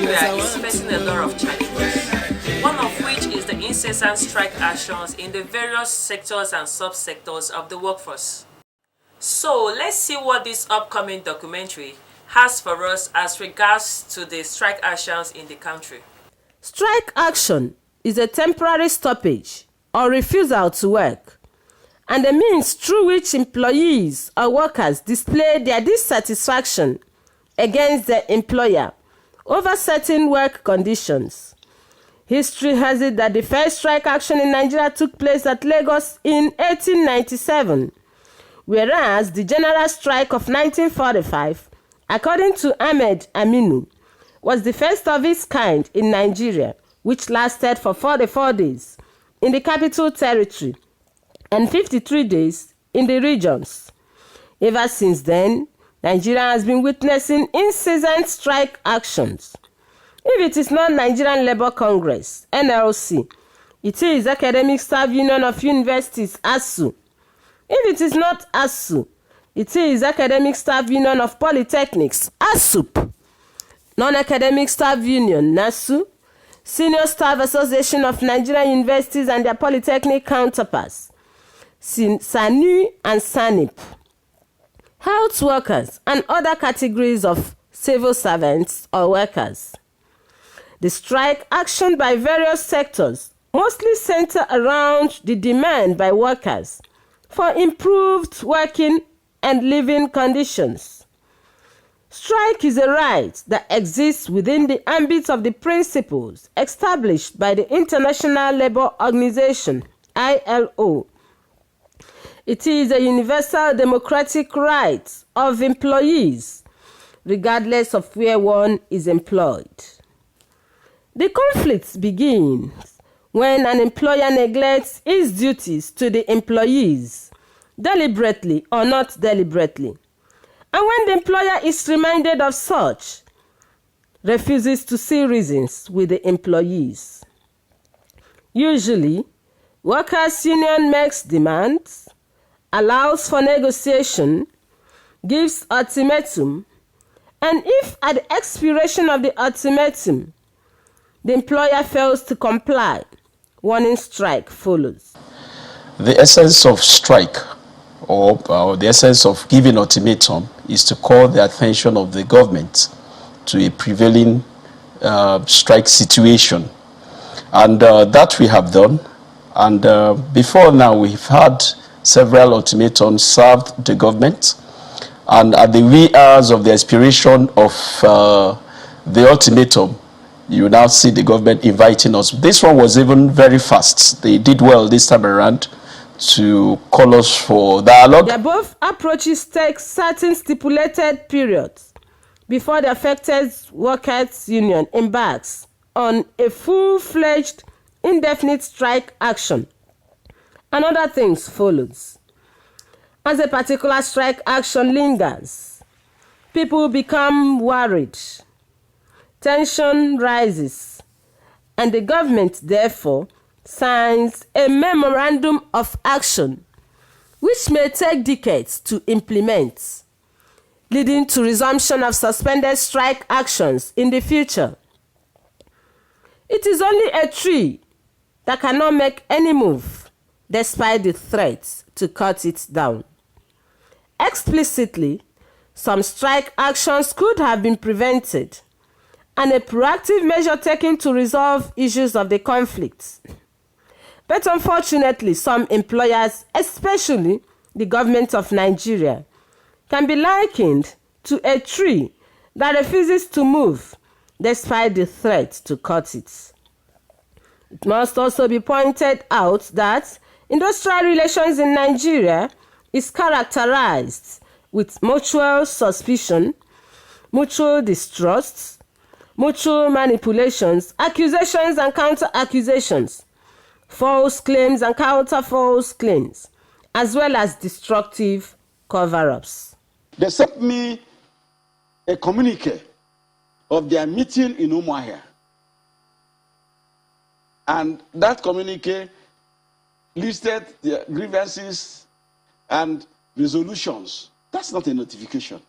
Nigeria is facing a lot of challenges, one of which is the incessant strike actions in the various sectors and subsectors of the workforce. So let's see what this upcoming documentary has for us as regards to the strike actions in the country. Strike action is a temporary stoppage or refusal to work, and the means through which employees or workers display their dissatisfaction against their employer over certain work conditions. History has it that the first strike action in Nigeria took place at Lagos in 1897, whereas the general strike of 1945, according to Ahmed Aminu, was the first of its kind in Nigeria, which lasted for 44 days in the Capital Territory and 53 days in the regions. Ever since then, Nigeria has been witnessing incessant strike actions. If it is not Nigerian Labour Congress, NLC, it is Academic Staff Union of Universities, ASU. If it is not ASU, it is Academic Staff Union of Polytechnics, ASUP. Non-Academic Staff Union, NASU, Senior Staff Association of Nigerian Universities and their polytechnic counterparts, SANU and SANIP. Health workers and other categories of civil servants or workers. The strike action by various sectors mostly center around the demand by workers for improved working and living conditions. Strike is a right that exists within the ambit of the principles established by the International Labour Organization, ILO. It is a universal democratic right of employees, regardless of where one is employed. The conflict begins when an employer neglects his duties to the employees, deliberately or not deliberately, and when the employer is reminded of such, refuses to see reasons with the employees. Usually, workers' union makes demands, allows for negotiation, gives ultimatum, and if at the expiration of the ultimatum, the employer fails to comply, warning strike follows. The essence of strike or the essence of giving ultimatum is to call the attention of the government to a prevailing strike situation. And that we have done. And before now, we've had several ultimatums served the government. And at the wee hours of the expiration of the ultimatum, you now see the government inviting us. This one was even very fast. They did well this time around to call us for dialogue. The above approaches take certain stipulated periods before the affected workers' union embarks on a full-fledged indefinite strike action. And other things follows. As a particular strike action lingers, people become worried, tension rises, and the government therefore signs a memorandum of action which may take decades to implement, leading to resumption of suspended strike actions in the future. It is only a tree that cannot make any move despite the threats to cut it down. Explicitly, some strike actions could have been prevented and a proactive measure taken to resolve issues of the conflict. But unfortunately, some employers, especially the government of Nigeria, can be likened to a tree that refuses to move despite the threat to cut it. It must also be pointed out that industrial relations in Nigeria is characterized with mutual suspicion, mutual distrust, mutual manipulations, accusations and counter-accusations, false claims and counter-false claims, as well as destructive cover-ups. They sent me a communique of their meeting in Umuahia. And that communique listed the grievances and resolutions. That's not a notification.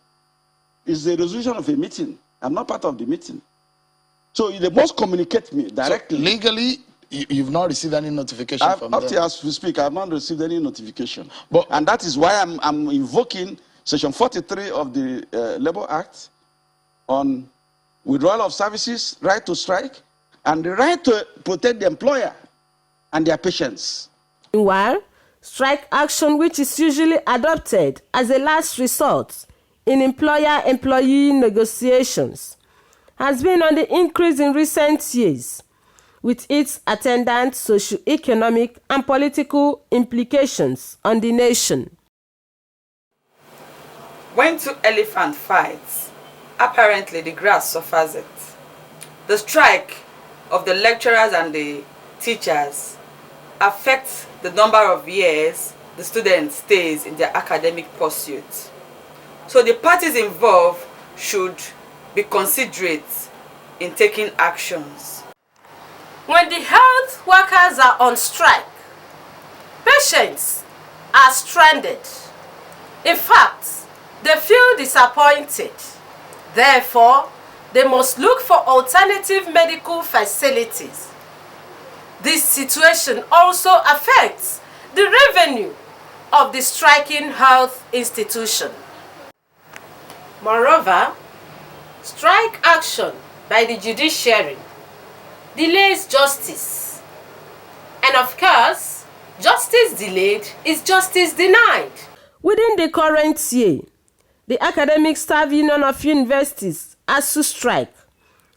It's a resolution of a meeting. I'm not part of the meeting. So they must communicate me directly. So legally, you've not received any notification from them? Up to as we speak, I have not received any notification. But, and that is why I'm invoking Section 43 of the Labour Act on withdrawal of services, right to strike, and the right to protect the employer and their patients. Meanwhile, strike action, which is usually adopted as a last resort in employer-employee negotiations, has been on the increase in recent years, with its attendant socio-economic and political implications on the nation. When two elephants fight, apparently the grass suffers it. The strike of the lecturers and the teachers affects the number of years the student stays in their academic pursuit. So the parties involved should be considerate in taking actions. When the health workers are on strike, patients are stranded. In fact, they feel disappointed. Therefore, they must look for alternative medical facilities. This situation also affects the revenue of the striking health institution. Moreover, strike action by the judiciary delays justice. And of course, justice delayed is justice denied. Within the current year, the Academic Staff Union of Universities, ASUU strike,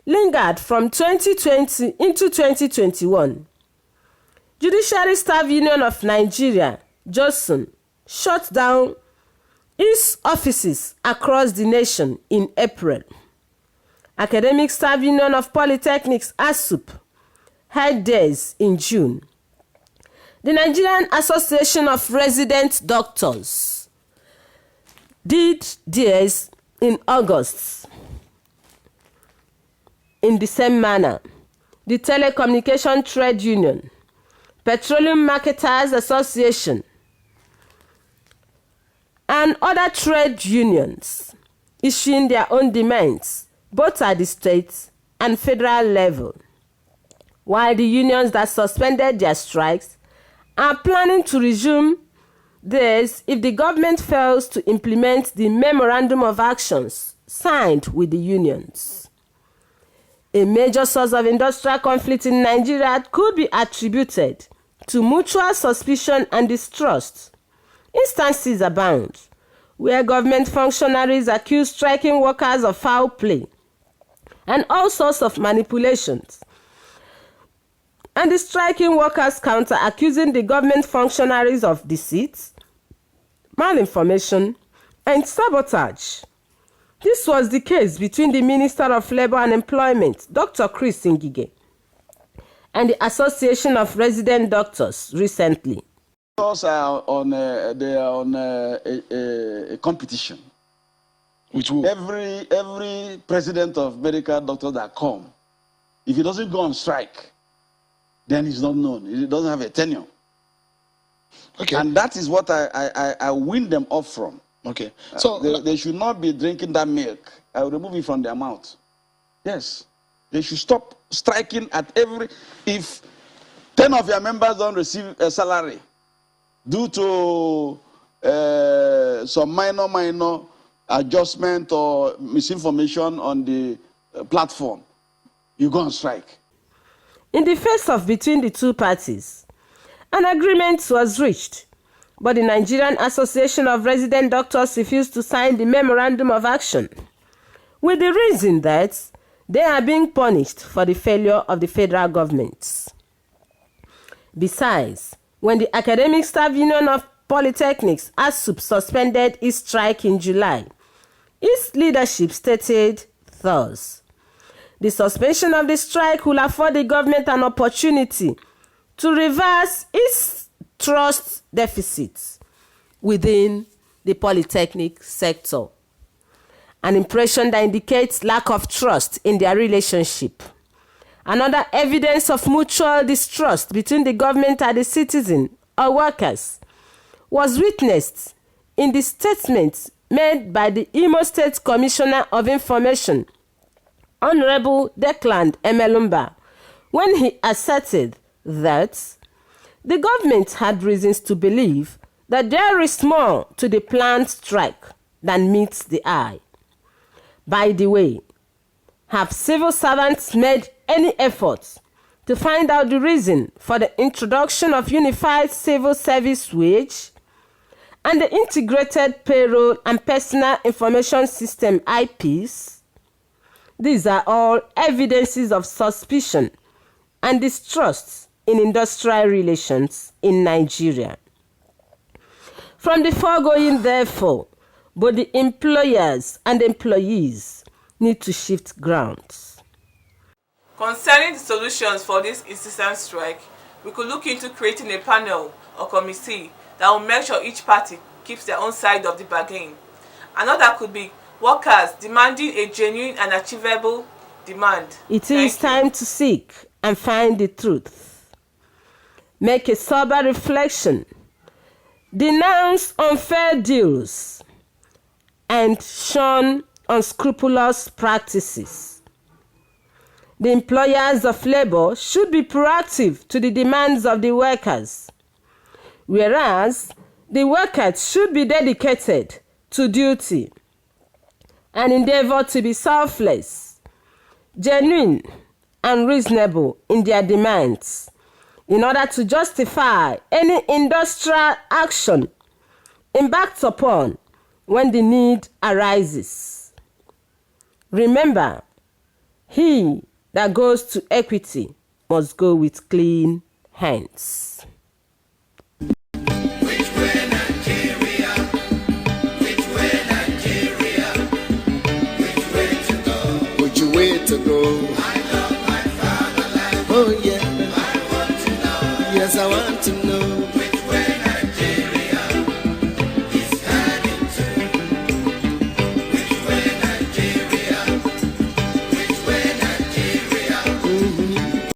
lingered from 2020 into 2021. Judiciary Staff Union of Nigeria, JOSUN, shut down its offices across the nation in April. Academic Staff Union of Polytechnics, ASUP, held theirs in June. The Nigerian Association of Resident Doctors did theirs in August. In the same manner, the Telecommunication Trade Union, Petroleum Marketers Association, and other trade unions issuing their own demands, both at the state and federal level, while the unions that suspended their strikes are planning to resume theirs if the government fails to implement the memorandum of actions signed with the unions. A major source of industrial conflict in Nigeria could be attributed to mutual suspicion and distrust. Instances abound where government functionaries accuse striking workers of foul play and all sorts of manipulations, and the striking workers counter accusing the government functionaries of deceit, malinformation, and sabotage. This was the case between the Minister of Labour and Employment, Dr. Chris Ngige, and the Association of Resident Doctors recently. Doctors are on a competition. With who? Every president of medical doctors that come, if he doesn't go on strike, then he's not known. He doesn't have a tenure. Okay. And that is what I win them off from. Okay. So they should not be drinking that milk. I will remove it from their mouth. Yes. They should stop striking at every... If 10 of your members don't receive a salary due to some minor adjustment or misinformation on the platform, you go on strike. In the face-off between the two parties, an agreement was reached, but the Nigerian Association of Resident Doctors refused to sign the memorandum of action, with the reason that they are being punished for the failure of the federal government. Besides, when the Academic Staff Union of Polytechnics, ASUP, suspended its strike in July, its leadership stated thus: the suspension of the strike will afford the government an opportunity to reverse its trust deficits within the polytechnic sector, an impression that indicates lack of trust in their relationship. Another evidence of mutual distrust between the government and the citizen or workers was witnessed in the statement made by the Imo State Commissioner of Information Honorable Declan Emelumba when he asserted that the government had reasons to believe that there is more to the planned strike than meets the eye. By the way, have civil servants made any efforts to find out the reason for the introduction of Unified Civil Service Wage and the Integrated Payroll and Personal Information System IPS? These are all evidences of suspicion and distrust in industrial relations in Nigeria. From the foregoing, therefore, both the employers and employees need to shift grounds. Concerning the solutions for this incessant strike, we could look into creating a panel or committee that will make sure each party keeps their own side of the bargain. Another could be workers demanding a genuine and achievable demand. It is time to seek and find the truth. Make a sober reflection. Denounce unfair deals and shun unscrupulous practices. The employers of labor should be proactive to the demands of the workers, whereas the workers should be dedicated to duty and endeavor to be selfless, genuine, and reasonable in their demands in order to justify any industrial action embarked upon when the need arises. Remember, he that goes to equity must go with clean hands. Which way Nigeria? Which way Nigeria? Which way to go? Which way to go? I love my fatherland. Oh yeah.